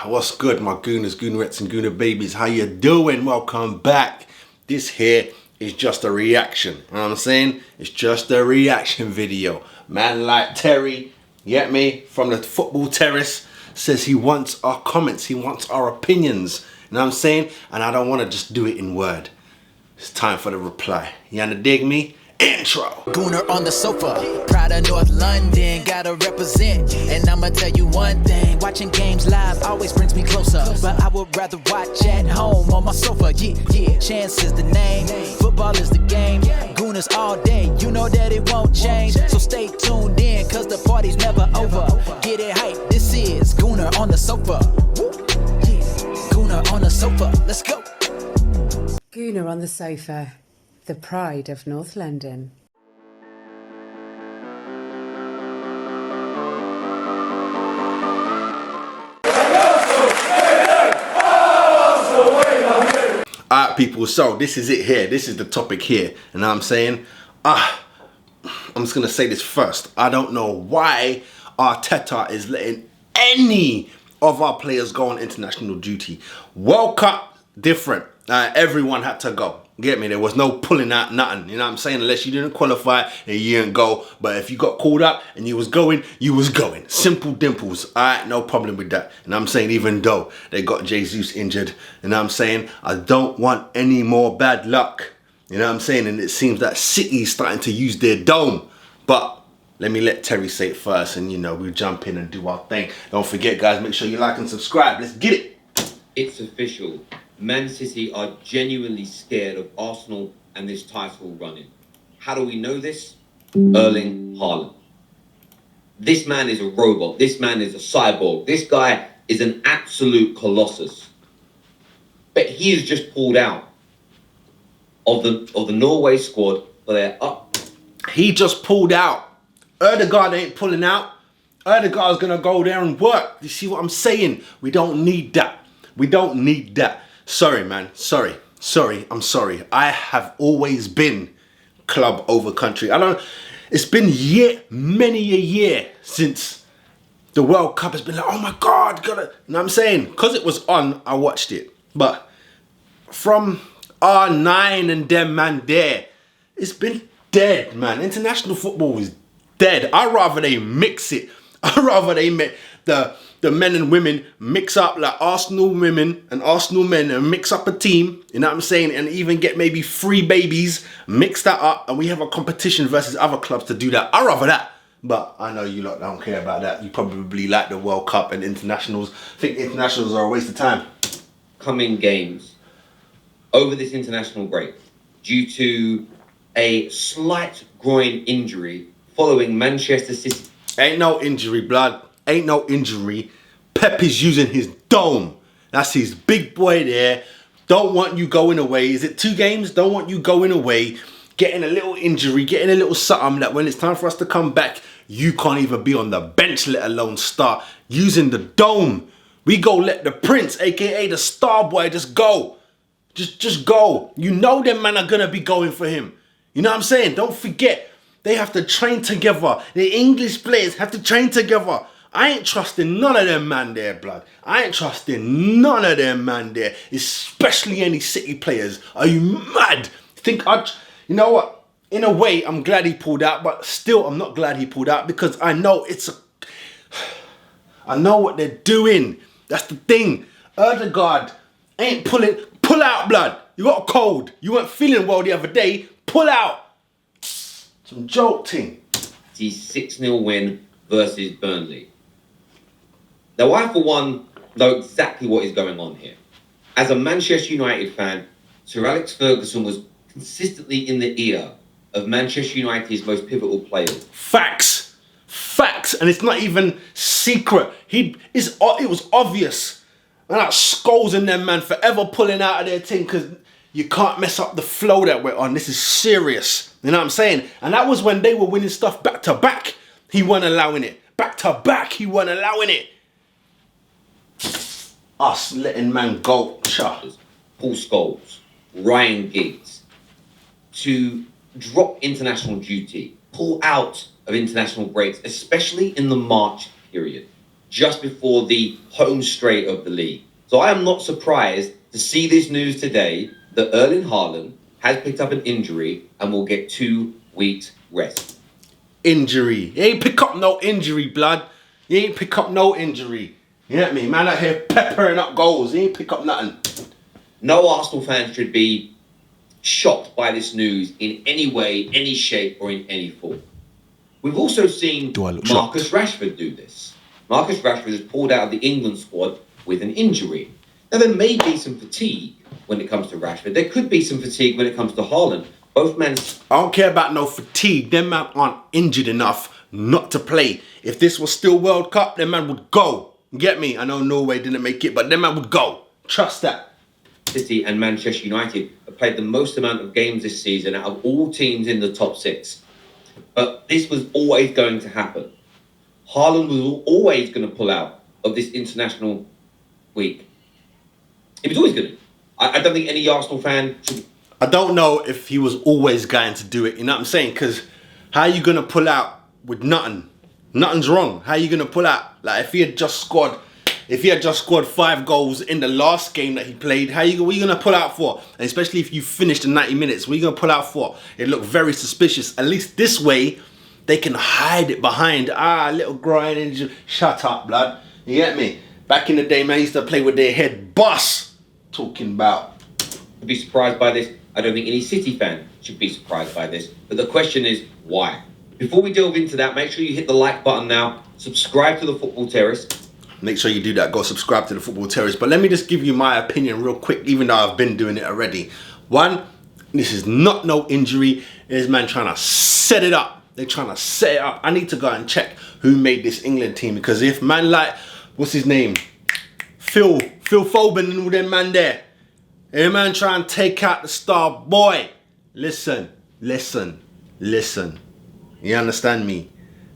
What's good, my Gooners, Goonerettes and Gooner babies? How you doing? Welcome back. This here is just a reaction. You know what I'm saying? It's just a reaction video. Man like Teir, get me, from the football terrace, says he wants our comments, he wants our opinions. You know what I'm saying? And I don't want to just do it in word. It's time for the reply. You wanna dig me? Intro. Gooner on the sofa, proud of North London, gotta represent. And I'ma tell you one thing, watching games live always brings me closer. But I would rather watch at home on my sofa. Yeah, chance is the name, football is the game. Gooners all day, you know that it won't change. So stay tuned in, cause the party's never over. Get it hype, this is Gooner on the sofa. Gooner on the sofa, let's go. Gooner on the sofa, the pride of North London. Alright people, so this is it here. This is the topic here. And I'm saying, I'm just going to say this first. I don't know why Arteta is letting any of our players go on international duty. World Cup, different. Everyone had to go. Get me? There was no pulling out nothing. You know what I'm saying? Unless you didn't qualify, then you didn't go. But if you got called up and you was going, you was going. Simple dimples. Alright, no problem with that. And I'm saying, even though they got Jesus injured, you know what I'm saying? I don't want any more bad luck. You know what I'm saying? And it seems that City's starting to use their dome. But let me let Teir say it first, and you know, we'll jump in and do our thing. Don't forget, guys, make sure you like and subscribe. Let's get it. It's official. Man City are genuinely scared of Arsenal and this title running. How do we know this? Erling Haaland. This man is a robot. This man is a cyborg. This guy is an absolute colossus. But he is just pulled out of the Norway squad for their up. He just pulled out. Ødegaard ain't pulling out. Ødegaard's gonna go there and work. You see what I'm saying? We don't need that. We don't need that. Sorry, man. Sorry. I'm sorry. I have always been club over country. It's been many a year since the World Cup has been like, oh my God, you know what I'm saying? Because it was on, I watched it. But from R9 and them, man, there, it's been dead, man. International football is dead. I'd rather they mix it. I'd rather they make the men and women mix up, like Arsenal women and Arsenal men, and mix up a team, you know what I'm saying, and even get maybe 3 babies, mix that up, and we have a competition versus other clubs to do that. I'd rather that. But I know you lot don't care about that. You probably like the World Cup and internationals. I think internationals are a waste of time. Coming games over this international break due to a slight groin injury following Manchester City. Ain't no injury, blood. Ain't no injury. Pep is using his dome. That's his big boy there. Don't want you going away. Is it 2 games? Don't want you going away. Getting a little injury, getting a little something that when it's time for us to come back, you can't even be on the bench, let alone start. Using the dome. We go let the prince, aka the star boy, just go. Just go. You know them man are gonna be going for him. You know what I'm saying? Don't forget, they have to train together. The English players have to train together. I ain't trusting none of them man there, blood. I ain't trusting none of them man there, especially any City players. Are you mad? You know what? In a way, I'm glad he pulled out, but still, I'm not glad he pulled out because I know I know what they're doing. That's the thing. Ødegaard ain't pull out, blood. You got a cold. You weren't feeling well the other day. Pull out. Some jolting. The 6-0 win versus Burnley. Now, I, for one, know exactly what is going on here. As a Manchester United fan, Sir Alex Ferguson was consistently in the ear of Manchester United's most pivotal players. Facts. And it's not even secret. It was obvious. And that Scholes and them, man, forever pulling out of their thing because you can't mess up the flow that we're on. This is serious. You know what I'm saying? And that was when they were winning stuff back to back. He wasn't allowing it. Back to back, he wasn't allowing it. Us letting man go. Paul Scholes, Ryan Giggs, to drop international duty, pull out of international breaks, especially in the March period. just before the home straight of the league. So I am not surprised to see this news today that Erling Haaland has picked up an injury and will get 2 weeks rest. Injury. He ain't pick up no injury, blood. He ain't pick up no injury. You get me? Man out here peppering up goals. He ain't pick up nothing. No Arsenal fan should be shocked by this news in any way, any shape, or in any form. We've also seen Marcus Rashford do this. Marcus Rashford has pulled out of the England squad with an injury. Now, there may be some fatigue when it comes to Rashford. There could be some fatigue when it comes to Haaland. Both men... I don't care about no fatigue. Them man aren't injured enough not to play. If this was still World Cup, them man would go. You get me? I know Norway didn't make it, but them man would go. Trust that. City and Manchester United have played the most amount of games this season out of all teams in the top 6. But this was always going to happen. Haaland was always going to pull out of this international week. He was always going to. I don't think any Arsenal fan should... I don't know if he was always going to do it, you know what I'm saying? Because how are you going to pull out with nothing? Nothing's wrong. How are you going to pull out? Like, if he had just scored 5 goals in the last game that he played, what are you going to pull out for? And especially if you finished the 90 minutes, what are you going to pull out for? It looked very suspicious. At least this way, they can hide it behind, little groin injury. Shut up, blood. You get me? Back in the day, man, used to play with their head bust. Talking about. Be surprised by this. I don't think any City fan should be surprised by this. But the question is, why? Before we delve into that, make sure you hit the like button now. Subscribe to the Football Terrace. Make sure you do that. Go subscribe to the Football Terrace. But let me just give you my opinion real quick, even though I've been doing it already. One, this is not no injury. This man trying to set it up. They're trying to set it up. I need to go and check who made this England team. Because if man like, what's his name? Phil Foden and all them man there. Hey man, try and take out the star boy. Listen. You understand me?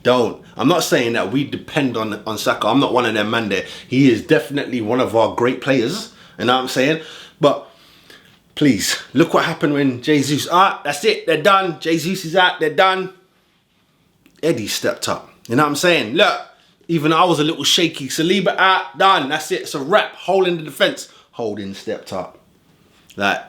Don't. I'm not saying that we depend on Saka. I'm not one of them man there. He is definitely one of our great players. You know what I'm saying? But please, look what happened when Jesus. That's it. They're done. Jesus is out. They're done. Eddie stepped up. You know what I'm saying? Look, even I was a little shaky. Saliba out. Done. That's it. It's a wrap. Hole in the defense. Holding stepped up. Like,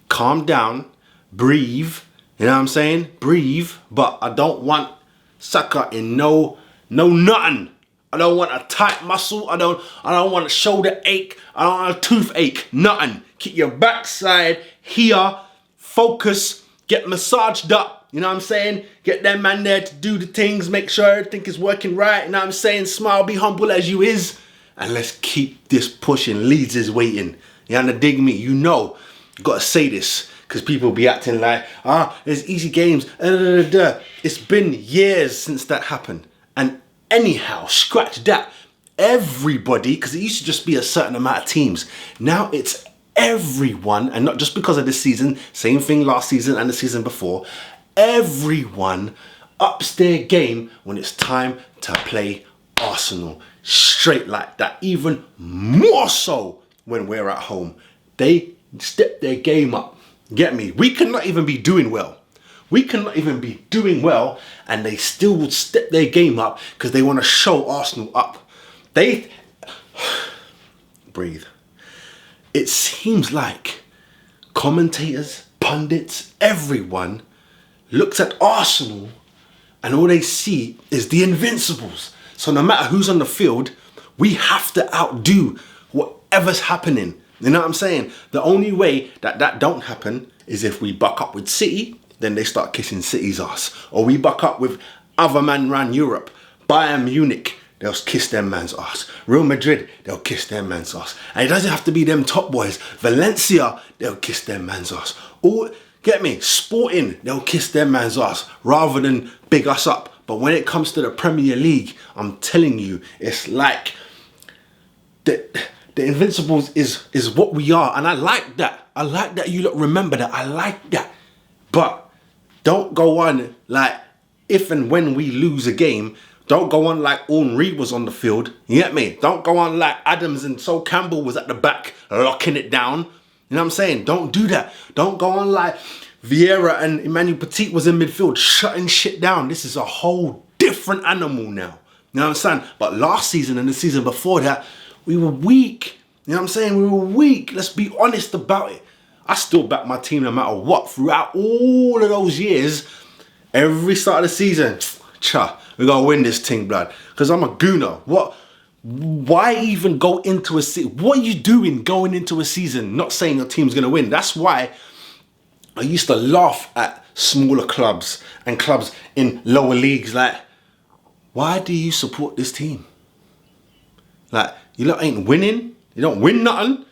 calm down, breathe, you know what I'm saying? Breathe, but I don't want Saka in no nothing. I don't want a tight muscle. I don't want a shoulder ache. I don't want a toothache. Nothing. Keep your backside here, focus, get massaged up, you know what I'm saying? Get that man there to do the things, make sure everything is working right, you know what I'm saying? Smile, be humble as you is, and let's keep this pushing. Leeds is waiting. You understand dig me? You know, you gotta say this because people be acting like, there's easy games. It's been years since that happened. And anyhow, scratch that. Everybody, because it used to just be a certain amount of teams. Now it's everyone, and not just because of this season, same thing last season and the season before. Everyone ups their game when it's time to play Arsenal. Straight like that. Even more so when we're at home. They step their game up. Get me? We cannot even be doing well. And they still would step their game up because they want to show Arsenal up. Breathe. It seems like commentators, pundits, everyone looks at Arsenal and all they see is the invincibles. So no matter who's on the field, we have to outdo whatever's happening. You know what I'm saying? The only way that don't happen is if we buck up with City, then they start kissing City's ass. Or we buck up with other man around Europe. Bayern Munich, they'll kiss them man's ass. Real Madrid, they'll kiss their man's ass. And it doesn't have to be them top boys. Valencia, they'll kiss their man's ass. Or, get me, Sporting, they'll kiss their man's ass rather than big us up. But when it comes to the Premier League, I'm telling you, it's like the Invincibles is what we are. And I like that. I like that you lot remember that. I like that. But don't go on like if and when we lose a game, don't go on like Henry was on the field. You get me? Don't go on like Adams and Sol Campbell was at the back locking it down. You know what I'm saying? Don't do that. Don't go on like Veria and Emmanuel Petit was in midfield shutting shit down. This is a whole different animal now. You know what I'm saying? But last season and the season before that, we were weak. You know what I'm saying? We were weak. Let's be honest about it. I still back my team no matter what. Throughout all of those years, every start of the season, we're going to win this thing, blood. Because I'm a Gooner. What? Why even go into a season? What are you doing going into a season not saying your team's going to win? That's why I used to laugh at smaller clubs and clubs in lower leagues. Like, why do you support this team? Like, you lot ain't winning. You don't win nothing.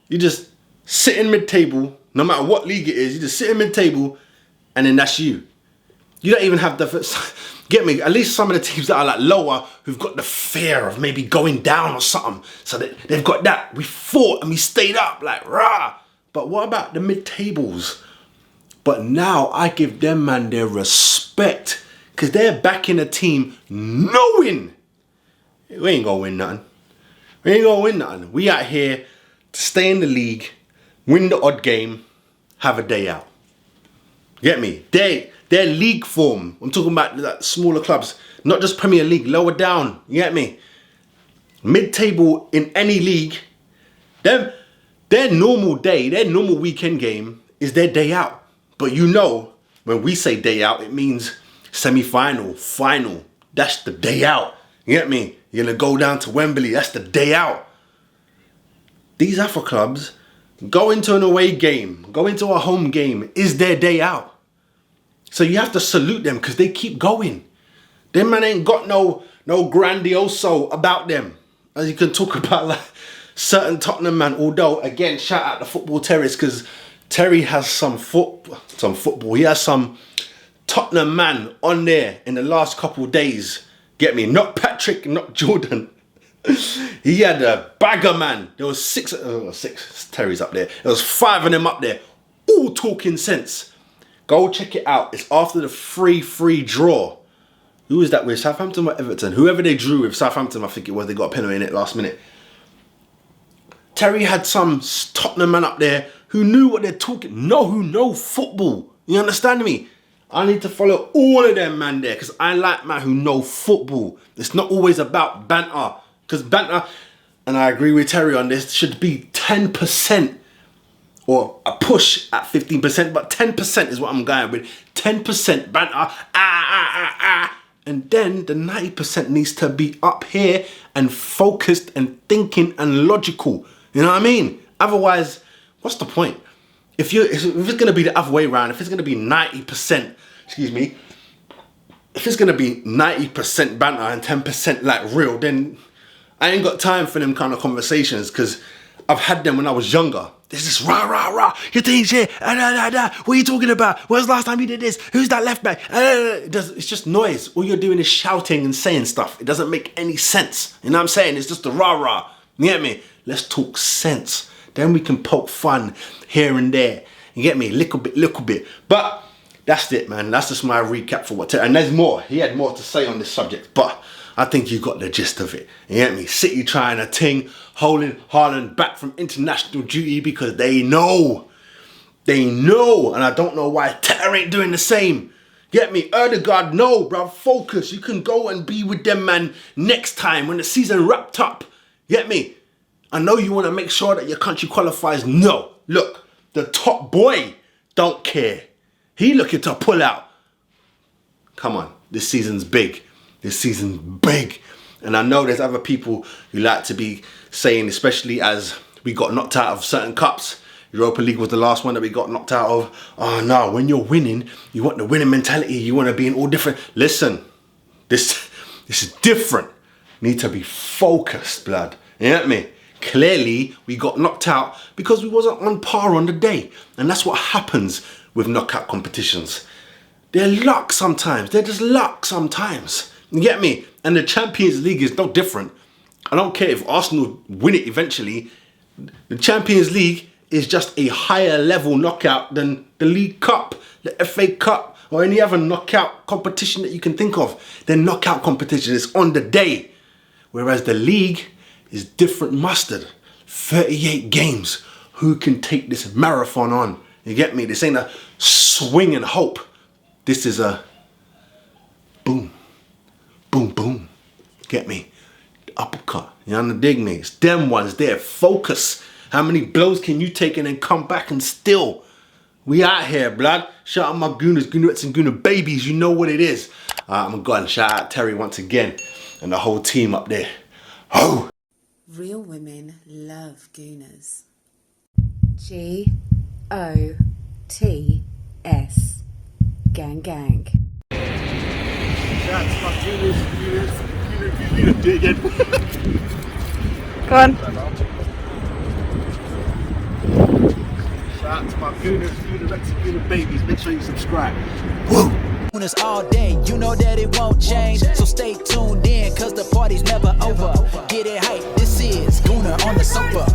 You just sit in mid-table, no matter what league it is. You just sit in mid-table, and then that's you. You don't even have the... Get me? At least some of the teams that are like lower, who've got the fear of maybe going down or something. So that they've got that. We fought and we stayed up, like, rah. But what about the mid-tables? But now I give them, man, their respect. Because they're backing a team knowing we ain't gonna win nothing. We ain't gonna win nothing. We out here to stay in the league, win the odd game, have a day out. Get me? Their league form. I'm talking about like smaller clubs, not just Premier League, lower down. You get me? Mid-table in any league, their normal day, their normal weekend game is their day out. But you know, when we say day out, it means semi-final, final. That's the day out. You get me? You're gonna go down to Wembley. That's the day out. These Alpha clubs go into an away game, go into a home game, is their day out. So you have to salute them because they keep going. Them man ain't got no grandioso about them. As you can talk about like certain Tottenham man. Although again, shout out to Football Terrace because Terry has some football. He has some Tottenham man on there in the last couple of days. Get me? Not Patrick, not Jordan. He had a bagger, man. There was six. Terry's up there. There was 5 of them up there, all talking sense. Go check it out. It's after the free draw. Who was that with? Southampton or Everton? Whoever they drew with, Southampton, I think it was. They got a penalty in it last minute. Terry had some Tottenham man up there who knew what they're talking. Who know football. You understand me? I need to follow all of them, man, there. Because I like man who know football. It's not always about banter. Because banter, and I agree with Terry on this, should be 10%. Or a push at 15%, but 10% is what I'm going with. 10% banter, and then the 90% needs to be up here and focused and thinking and logical. You know what I mean? Otherwise, what's the point? If it's going to be the other way around, if it's going to be 90%, excuse me, if it's going to be 90% banter and 10% like real, then I ain't got time for them kind of conversations because I've had them when I was younger. There's this rah, your team's here, what are you talking about? When's the last time you did this? Who's that left back? It's just noise. All you're doing is shouting and saying stuff. It doesn't make any sense. You know what I'm saying? It's just a rah. You get me? Let's talk sense. Then we can poke fun here and there. You get me? Little bit. But that's it, man. That's just my recap for what. And there's more. He had more to say on this subject, but I think you got the gist of it. You get me? City trying a ting, holding HAALAND back from international duty because they know. And I don't know why Teir ain't doing the same. Get me? Erdegaard, no, bruv. Focus. You can go and be with them, man, next time when the season wrapped up. Get me? I know you want to make sure that your country qualifies. No. Look, the top boy don't care. He looking to pull out. Come on. This season's big. And I know there's other people who like to be saying, especially as we got knocked out of certain cups. Europa League was the last one that we got knocked out of. Oh no, when you're winning, you want the winning mentality. You want to be in all different. Listen, this is different. Need to be focused, blood. You get me? Clearly, we got knocked out because we wasn't on par on the day. And that's what happens with knockout competitions. They're luck sometimes. They're just luck sometimes. You get me? And the Champions League is no different. I don't care if Arsenal win it eventually. The Champions League is just a higher level knockout than the League Cup, the FA Cup, or any other knockout competition that you can think of. The knockout competition is on the day. Whereas the league is different mustard. 38 games. Who can take this marathon on? You get me? This ain't a swing and hope. This is a boom. Boom, boom. Get me? Uppercut. You understand me? It's them ones there. Focus. How many blows can you take and then come back and still? We out here, blood. Shout out my Gooners, Goonerettes and Gooner babies. You know what it is. I'm gonna go and shout out Teir once again and the whole team up there. Oh! Real women love Gooners. G.o.t.s. Gang gang. Shout out to my Gooners, Gooners, do it again. Go on. Shout out to my Gooners, Goonerettes and Gooner babies. Make sure you subscribe. Woo! Us all day, you know that it won't change. So stay tuned in, cause the party's never over. Get it hype, this is Gooner on the sofa.